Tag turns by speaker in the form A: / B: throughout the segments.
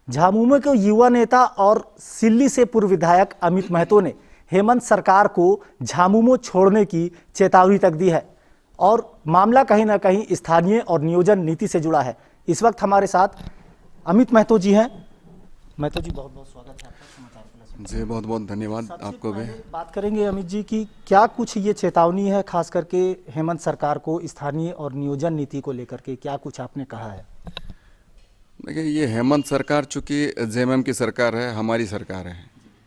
A: झामुमो के युवा नेता और सिल्ली से पूर्व विधायक अमित महतो ने हेमंत सरकार को झामुमो छोड़ने की चेतावनी तक दी है और मामला कहीं ना कहीं स्थानीय और नियोजन नीति से जुड़ा है। इस वक्त हमारे साथ अमित महतो जी हैं। महतो जी, बहुत बहुत स्वागत है आपका समाचार प्लस में।
B: जी बहुत बहुत धन्यवाद आपको भी।
A: बात करेंगे अमित जी की क्या कुछ ये चेतावनी है, खास करके हेमंत सरकार को स्थानीय और नियोजन नीति को लेकर के क्या कुछ आपने कहा है?
B: देखिए, ये हेमंत सरकार चूँकि जेएमएम की सरकार है, हमारी सरकार है,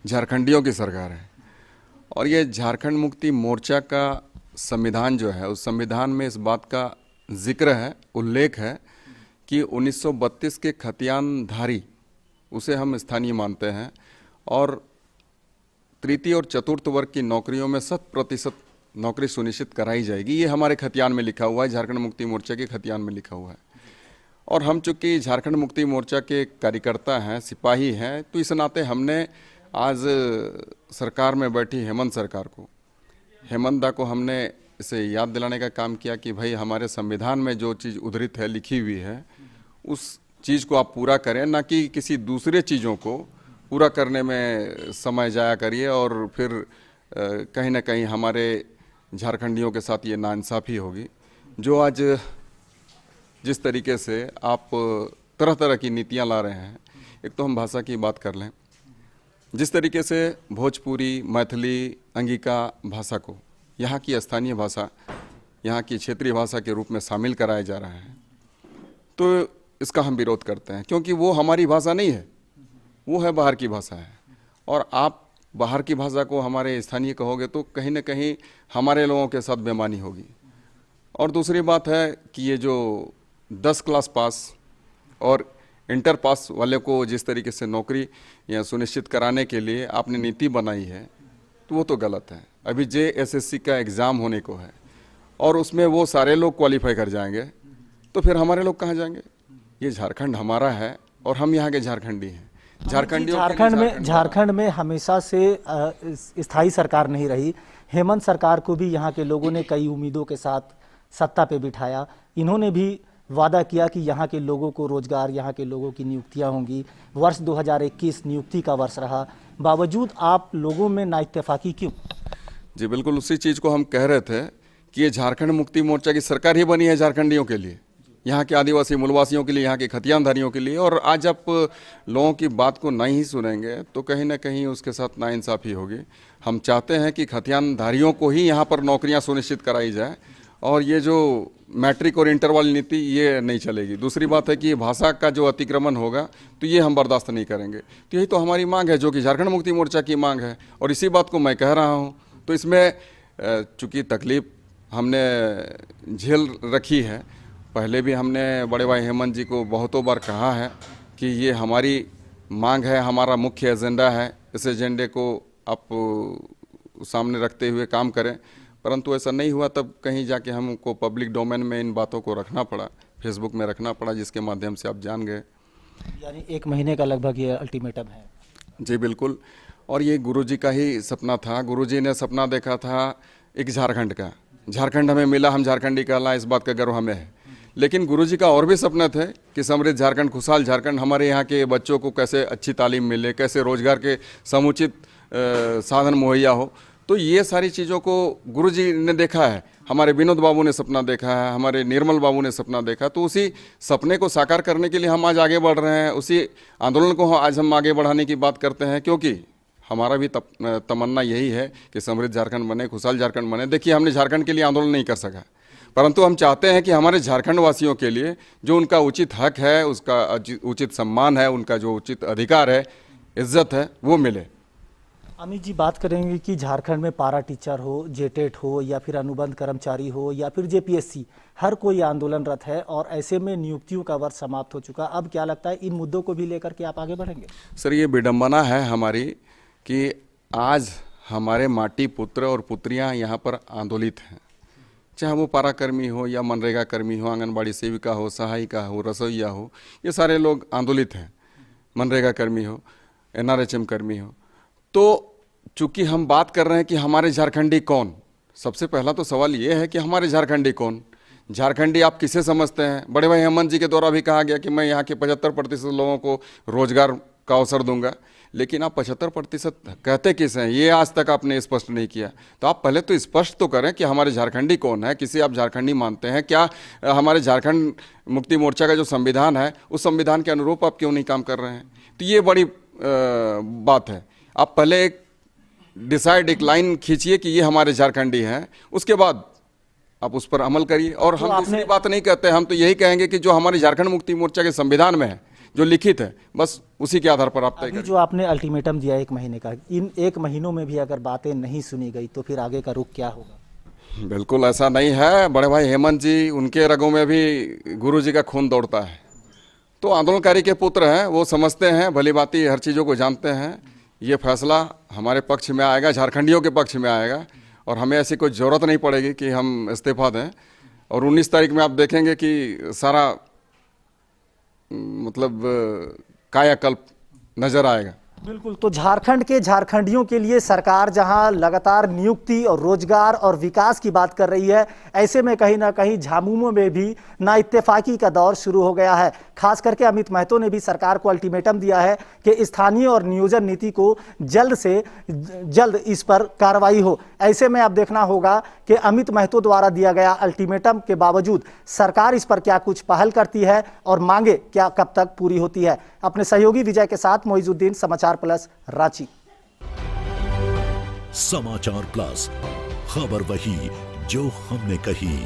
B: झारखंडियों की सरकार है। और ये झारखंड मुक्ति मोर्चा का संविधान जो है, उस संविधान में इस बात का जिक्र है, उल्लेख है कि 1932 के खतियानधारी, उसे हम स्थानीय मानते हैं, और तृतीय और चतुर्थ वर्ग की नौकरियों में 100% नौकरी सुनिश्चित कराई जाएगी। ये हमारे खतियान में लिखा हुआ है, झारखंड मुक्ति मोर्चा के खतियान में लिखा हुआ है। और हम चूँकि झारखंड मुक्ति मोर्चा के कार्यकर्ता हैं, सिपाही हैं, तो इस नाते हमने आज सरकार में बैठी हेमंत सरकार को, हेमंत दा को हमने इसे याद दिलाने का काम किया कि भाई हमारे संविधान में जो चीज़ उद्धृत है, लिखी हुई है, उस चीज़ को आप पूरा करें, ना कि किसी दूसरे चीज़ों को पूरा करने में समय जाया करिए और फिर कहीं ना कहीं हमारे झारखंडियों के साथ ये नाइंसाफ़ी होगी। जो आज जिस तरीके से आप तरह तरह की नीतियां ला रहे हैं, एक तो हम भाषा की बात कर लें, जिस तरीके से भोजपुरी, मैथिली, अंगिका भाषा को यहाँ की स्थानीय भाषा, यहाँ की क्षेत्रीय भाषा के रूप में शामिल कराया जा रहा है, तो इसका हम विरोध करते हैं, क्योंकि वो हमारी भाषा नहीं है, वो है बाहर की भाषा है। और आप बाहर की भाषा को हमारे स्थानीय कहोगे तो कहीं ना कहीं हमारे लोगों के साथ बेईमानी होगी। और दूसरी बात है कि ये जो 10 क्लास पास और इंटर पास वाले को जिस तरीके से नौकरी या सुनिश्चित कराने के लिए आपने नीति बनाई है, तो वो तो गलत है। अभी JSSC का एग्ज़ाम होने को है और उसमें वो सारे लोग क्वालिफाई कर जाएंगे, तो फिर हमारे लोग कहाँ जाएंगे? ये झारखंड हमारा है और हम यहाँ के झारखंडी हैं।
A: झारखंड में हमेशा से स्थायी सरकार नहीं रही। हेमंत सरकार को भी यहाँ के लोगों ने कई उम्मीदों के साथ सत्ता पे बिठाया। इन्होंने भी वादा किया कि यहाँ के लोगों को रोजगार, यहाँ के लोगों की नियुक्तियाँ होंगी। वर्ष 2021 नियुक्ति का वर्ष रहा, बावजूद आप लोगों में नाइत्तेफाकी क्यों?
B: जी बिल्कुल, उसी चीज़ को हम कह रहे थे कि ये झारखंड मुक्ति मोर्चा की सरकार ही बनी है झारखंडियों के लिए, यहाँ के आदिवासी मूलवासियों के लिए, यहाँ के खतियानधारियों के लिए। और आज आप लोगों की बात को नहीं सुनेंगे तो कहीं ना कहीं उसके साथ नाइंसाफ़ी होगी। हम चाहते हैं कि खतियानधारियों को ही यहाँ पर नौकरियाँ सुनिश्चित कराई जाए, और ये जो मैट्रिक और इंटर वाली नीति, ये नहीं चलेगी। दूसरी बात है कि ये भाषा का जो अतिक्रमण होगा, तो ये हम बर्दाश्त नहीं करेंगे। तो यही तो हमारी मांग है, जो कि झारखंड मुक्ति मोर्चा की मांग है, और इसी बात को मैं कह रहा हूँ। तो इसमें चूँकि तकलीफ हमने झेल रखी है, पहले भी हमने बड़े भाई हेमंत जी को बहुतों बार कहा है कि ये हमारी मांग है, हमारा मुख्य एजेंडा है, इस एजेंडे को आप सामने रखते हुए काम करें। परंतु ऐसा नहीं हुआ, तब कहीं जाके हमको पब्लिक डोमेन में इन बातों को रखना पड़ा, फेसबुक में रखना पड़ा, जिसके माध्यम से आप जान गए।
A: यानी 1 महीने का लगभग ये अल्टीमेटम है।
B: जी बिल्कुल, और ये गुरुजी का ही सपना था। गुरुजी ने सपना देखा था एक झारखंड का, झारखंड हमें मिला, हम झारखंडी कहला, इस बात का गर्व हमें है। लेकिन गुरुजी का और भी सपना थे कि समृद्ध झारखंड, खुशहाल झारखंड, हमारे यहाँ के बच्चों को कैसे अच्छी तालीम मिले, कैसे रोजगार के समुचित साधन मुहैया हो। तो ये सारी चीज़ों को गुरुजी ने देखा है, हमारे विनोद बाबू ने सपना देखा है, हमारे निर्मल बाबू ने सपना देखा। तो उसी सपने को साकार करने के लिए हम आज आगे बढ़ रहे हैं, उसी आंदोलन को आज हम आगे बढ़ाने की बात करते हैं, क्योंकि हमारा भी तमन्ना यही है कि समृद्ध झारखंड बने, खुशहाल झारखंड बने। देखिए, हमने झारखंड के लिए आंदोलन नहीं कर सका, परंतु हम चाहते हैं कि हमारे झारखंड वासियों के लिए जो उनका उचित हक है, उसका उचित सम्मान है, उनका जो उचित अधिकार है, इज्जत है, वो मिले।
A: अमित जी, बात करेंगे कि झारखंड में पारा टीचर हो, जेटेट हो, या फिर अनुबंध कर्मचारी हो, या फिर JPSC, हर कोई आंदोलनरत है और ऐसे में नियुक्तियों का वर्ष समाप्त हो चुका। अब क्या लगता है, इन मुद्दों को भी लेकर के आप आगे बढ़ेंगे?
B: सर, ये विडंबना है हमारी कि आज हमारे माटी पुत्र और पुत्रियां यहाँ पर आंदोलित हैं, चाहे वो पारा कर्मी हो या मनरेगा कर्मी हो, आंगनबाड़ी सेविका हो, सहायिका हो, रसोईया हो, ये सारे लोग आंदोलित हैं। मनरेगा कर्मी हो, NRHM कर्मी हो। तो चूँकि हम बात कर रहे हैं कि हमारे झारखंडी कौन, सबसे पहला तो सवाल ये है कि हमारे झारखंडी कौन। झारखंडी आप किसे समझते हैं? बड़े भाई हेमंत जी के द्वारा भी कहा गया कि मैं यहाँ के 75% लोगों को रोजगार का अवसर दूंगा, लेकिन आप 75% कहते किस हैं, ये आज तक आपने स्पष्ट नहीं किया। तो आप पहले तो स्पष्ट तो करें कि हमारे झारखंडी कौन है, किसे आप झारखंडी मानते हैं, क्या हमारे झारखंड मुक्ति मोर्चा का जो संविधान है उस संविधान के अनुरूप आप क्यों नहीं काम कर रहे हैं? तो ये बड़ी बात है। आप पहले एक लाइन खींचिए कि ये हमारे झारखंडी हैं, उसके बाद आप उस पर अमल करिए। और हम दूसरी बात नहीं कहते, हम तो यही कहेंगे कि जो हमारे झारखंड मुक्ति मोर्चा के संविधान में है, जो लिखित है, बस उसी के आधार पर आप तय करें।
A: जो आपने अल्टीमेटम दिया 1 महीने का, इन 1 महीनों में भी अगर बातें नहीं सुनी गई तो फिर आगे का रुख क्या होगा?
B: बिल्कुल ऐसा नहीं है बड़े भाई हेमंत जी, उनके रगों में भी गुरु जी का खून दौड़ता है। तो आंदोलनकारी के पुत्र हैं, वो समझते हैं, भली भांति हर चीज़ों को जानते हैं। ये फैसला हमारे पक्ष में आएगा, झारखंडियों के पक्ष में आएगा, और हमें ऐसी कोई ज़रूरत नहीं पड़ेगी कि हम इस्तीफा दें। और 19 तारीख में आप देखेंगे कि सारा मतलब कायाकल्प नजर आएगा।
A: बिल्कुल। तो झारखंड के झारखंडियों के लिए सरकार जहां लगातार नियुक्ति और रोजगार और विकास की बात कर रही है, ऐसे में कहीं ना कहीं झामुमो में भी ना इत्तेफाकी का दौर शुरू हो गया है। खास करके अमित महतो ने भी सरकार को अल्टीमेटम दिया है कि स्थानीय और नियोजन नीति को जल्द से जल्द इस पर कार्रवाई हो। ऐसे में अब देखना होगा कि अमित महतो द्वारा दिया गया अल्टीमेटम के बावजूद सरकार इस पर क्या कुछ पहल करती है और मांगे क्या कब तक पूरी होती है। अपने सहयोगी विजय के साथ मोइजुद्दीन, समाचार प्लस, रांची।
C: समाचार प्लस, खबर वही जो हमने कही।